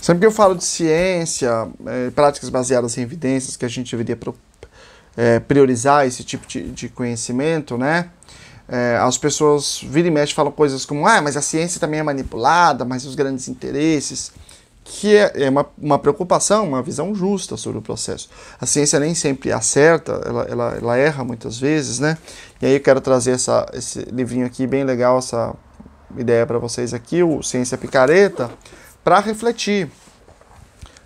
Sempre que eu falo de ciência, práticas baseadas em evidências, que a gente deveria priorizar esse tipo de conhecimento, né? As pessoas viram e mexem falam coisas como, mas a ciência também é manipulada, mas os grandes interesses, que é uma preocupação, uma visão justa sobre o processo. A ciência nem sempre acerta, ela erra muitas vezes, né? E aí eu quero trazer esse livrinho aqui, bem legal, essa ideia para vocês aqui, o Ciência Picareta, para refletir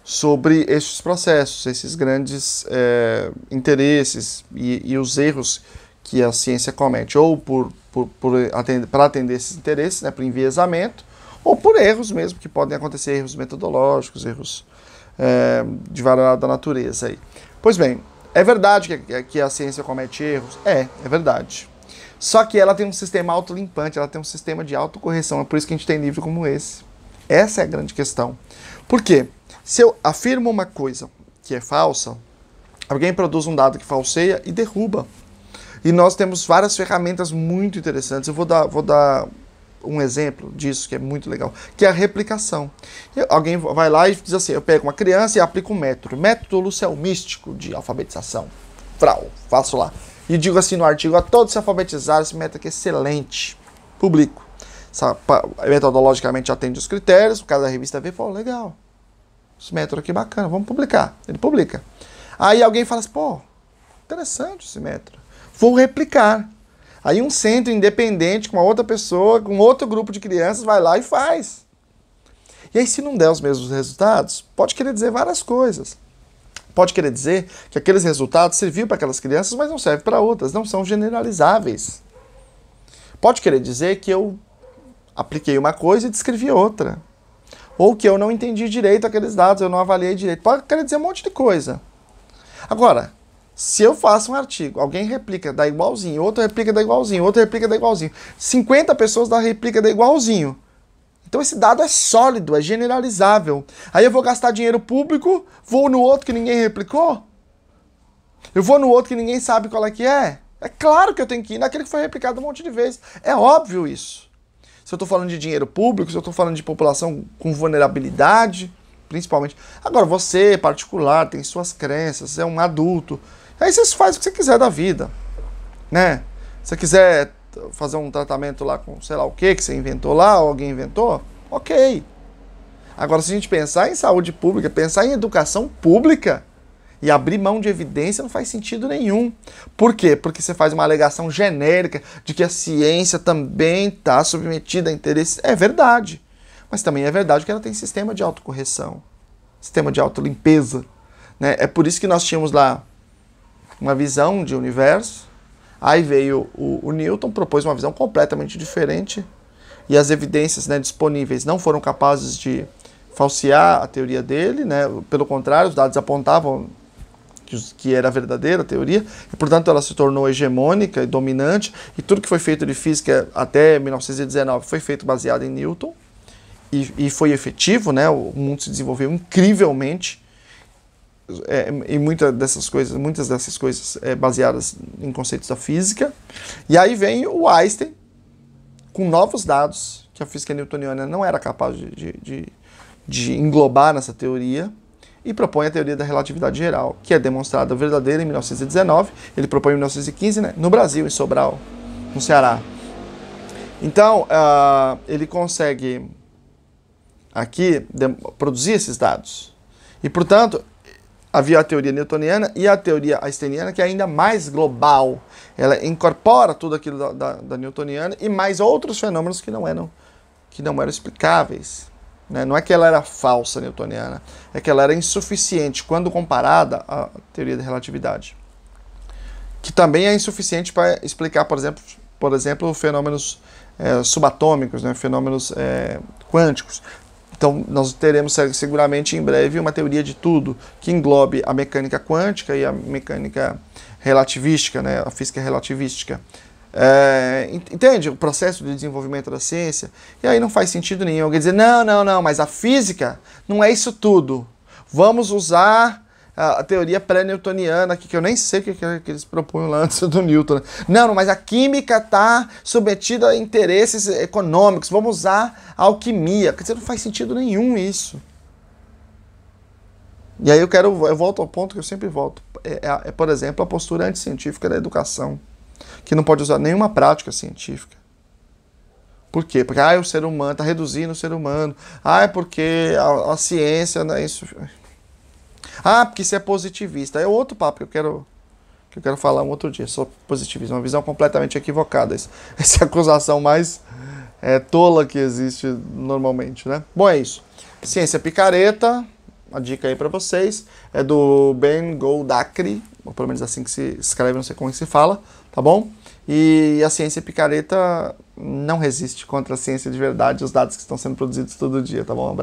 sobre esses processos, esses grandes interesses e os erros que a ciência comete, ou para atender esses interesses, né, por enviesamento, ou por erros mesmo, que podem acontecer, erros metodológicos, erros de variada natureza. Aí. Pois bem, é verdade que a ciência comete erros? É verdade. Só que ela tem um sistema autolimpante, ela tem um sistema de autocorreção, é por isso que a gente tem livro como esse. Essa é a grande questão. Por quê? Se eu afirmo uma coisa que é falsa, alguém produz um dado que falseia e derruba. E nós temos várias ferramentas muito interessantes. Eu vou dar um exemplo disso, que é muito legal, que é a replicação. Alguém vai lá e diz assim, eu pego uma criança e aplico um método. Método Lucel místico de alfabetização. Faço lá. E digo assim no artigo, a todos se alfabetizar, esse método aqui é excelente. Publico. Metodologicamente atende os critérios, o cara da revista vê, pô, legal. Esse método aqui é bacana, vamos publicar. Ele publica. Aí alguém fala assim, pô, interessante esse método. Vou replicar. Aí um centro independente com uma outra pessoa, com outro grupo de crianças, vai lá e faz. E aí se não der os mesmos resultados, pode querer dizer várias coisas. Pode querer dizer que aqueles resultados serviram para aquelas crianças, mas não servem para outras, não são generalizáveis. Pode querer dizer que eu apliquei uma coisa e descrevi outra. Ou que eu não entendi direito aqueles dados, eu não avaliei direito. Pode querer dizer um monte de coisa. Agora, se eu faço um artigo, alguém replica, dá igualzinho, outro replica, dá igualzinho, outro replica, dá igualzinho. 50 pessoas dá replica, dá igualzinho. Então esse dado é sólido, é generalizável. Aí eu vou gastar dinheiro público, vou no outro que ninguém replicou? Eu vou no outro que ninguém sabe qual é que é? É claro que eu tenho que ir naquele que foi replicado um monte de vezes. É óbvio isso. Se eu estou falando de dinheiro público, se eu estou falando de população com vulnerabilidade, principalmente. Agora, você, particular, tem suas crenças, é um adulto. Aí você faz o que você quiser da vida, né? Se você quiser fazer um tratamento lá com sei lá o que você inventou lá, ou alguém inventou, ok. Agora, se a gente pensar em saúde pública, pensar em educação pública e abrir mão de evidência não faz sentido nenhum. Por quê? Porque você faz uma alegação genérica de que a ciência também está submetida a interesses. É verdade. Mas também é verdade que ela tem sistema de autocorreção, sistema de autolimpeza, né? É por isso que nós tínhamos lá uma visão de universo, aí veio o Newton, propôs uma visão completamente diferente, e as evidências, né, disponíveis não foram capazes de falsear a teoria dele, né? Pelo contrário, os dados apontavam que era a verdadeira teoria, e portanto ela se tornou hegemônica e dominante, e tudo que foi feito de física até 1919 foi feito baseado em Newton, e foi efetivo, né? O mundo se desenvolveu incrivelmente, e muitas dessas coisas baseadas em conceitos da física. E aí vem o Einstein com novos dados que a física newtoniana não era capaz de englobar nessa teoria, e propõe a teoria da relatividade geral, que é demonstrada verdadeira em 1919, ele propõe em 1915, né, no Brasil, em Sobral, no Ceará. Então, ele consegue aqui produzir esses dados. E, portanto, havia a teoria newtoniana e a teoria einsteiniana, que é ainda mais global. Ela incorpora tudo aquilo da newtoniana e mais outros fenômenos que não eram explicáveis. Né? Não é que ela era falsa newtoniana, é que ela era insuficiente quando comparada à teoria da relatividade. Que também é insuficiente para explicar, por exemplo, fenômenos subatômicos, né? Fenômenos quânticos. Então, nós teremos seguramente em breve uma teoria de tudo que englobe a mecânica quântica e a mecânica relativística, né? A física relativística. Entende o processo de desenvolvimento da ciência? E aí não faz sentido nenhum alguém dizer, não, mas a física não é isso tudo. Vamos usar a teoria pré-newtoniana, que eu nem sei o que eles propunham lá antes do Newton. Não, mas a química está submetida a interesses econômicos, vamos usar a alquimia. Quer dizer, não faz sentido nenhum isso. E aí eu volto ao ponto que eu sempre volto. Por exemplo, a postura anticientífica da educação, que não pode usar nenhuma prática científica. Por quê? Porque o ser humano está reduzindo o ser humano. É porque a ciência não é isso. Porque isso é positivista. É outro papo que eu quero falar um outro dia. Sou positivista, uma visão completamente equivocada. Essa é a acusação mais tola que existe normalmente, né? Bom, é isso. Ciência Picareta, uma dica aí para vocês, é do Ben Goldacre, ou pelo menos assim que se escreve, não sei como é que se fala, tá bom? E a ciência picareta não resiste contra a ciência de verdade, os dados que estão sendo produzidos todo dia, tá bom? Um abraço.